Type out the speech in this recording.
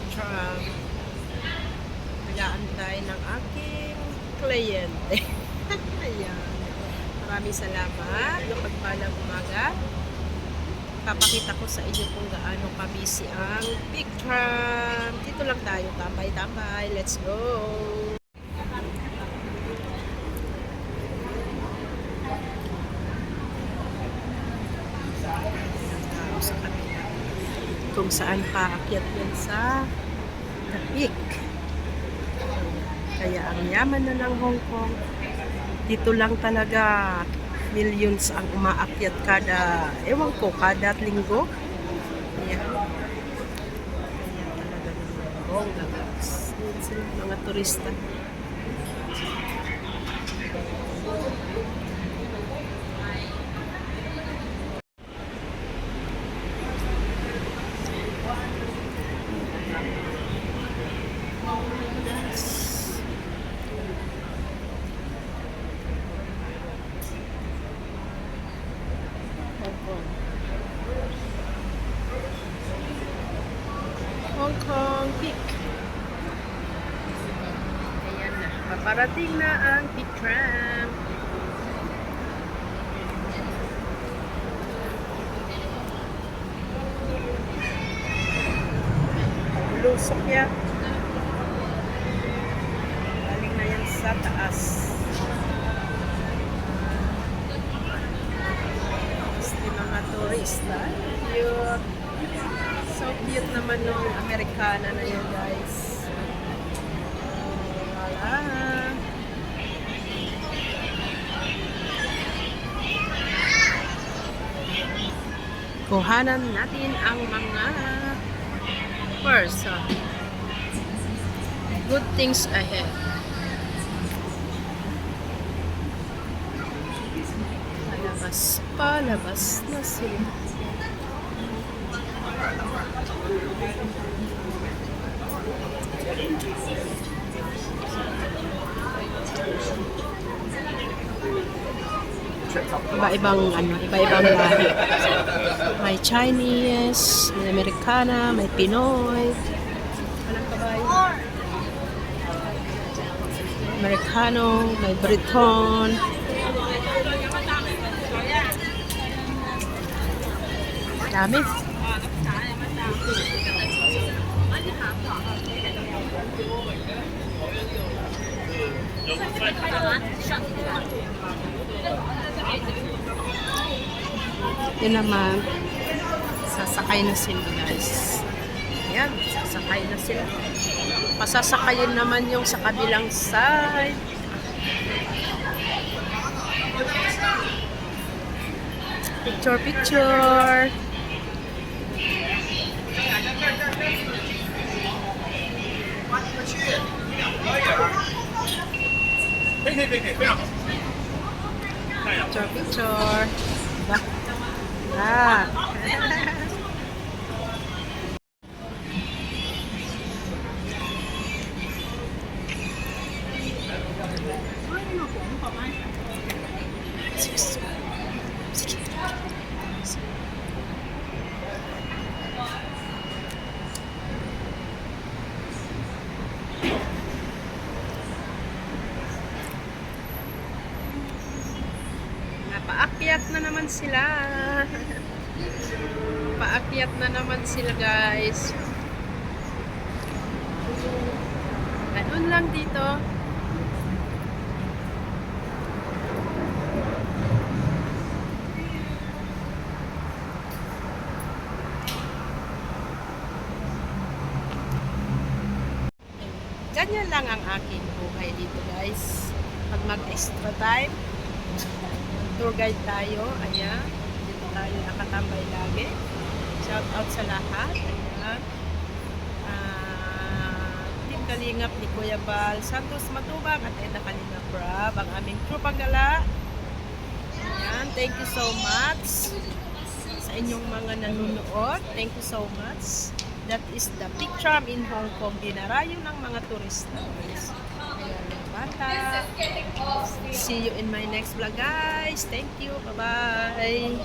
picture. Nag-aantay ng aking kliyente. Ayan. Maraming salamat. Pagpalang umaga. Papakita ko sa inyo kung gaano kabisi ang picture. Dito lang tayo. Tambay-tambay. Let's go. Sa kanila. Kung saan paakyat yan sa The Peak. Kaya ang yaman na ng Hong Kong, dito lang talaga millions ang umaakyat kada, ewan ko, kada linggo. Ayan. Ayan talaga naman. Bongga guys. Ayan sila, mga turista. Hong Kong Peak. Ayan na. Paparating na ang Peak Tram. Lusok yan. Galing na yan sa taas. Gusto mga turista. Cute. So cute naman nung Amerikana na yun, guys. Wala. Kuhanan natin ang mga person. Good things ahead. Palabas na sila. Iba-ibang lahi. May Chinese, may Americana, may Pinoy. Walang kabayo. Americano, may Briton. Dami. Yun naman, sasakay na sila, guys. Ayan, sasakay na sila. Pasasakayin naman yung sa kabilang side. Picture, picture. Picture, picture. Diba? Ah. Paakyat na naman sila. Paakyat na naman sila, guys. Ganun lang dito. Ganyan lang ang aking buhay dito, guys. Pag mag-extra time, tour guide tayo. Ayan. Dito tayo nakatambay lagi. Shout out sa lahat. Ayan. Team Kalingap ni Kuya Bal, Santos Matubang at Eda Kalingap Brab. Ang aming tropang gala. Ayan. Thank you so much sa inyong mga nanonood. Thank you so much. That is the Peak Tram in Hong Kong. Dinarayo ng mga turista. Ayan. Bata. See you in my next vlog, guys. Thank you. Bye-bye.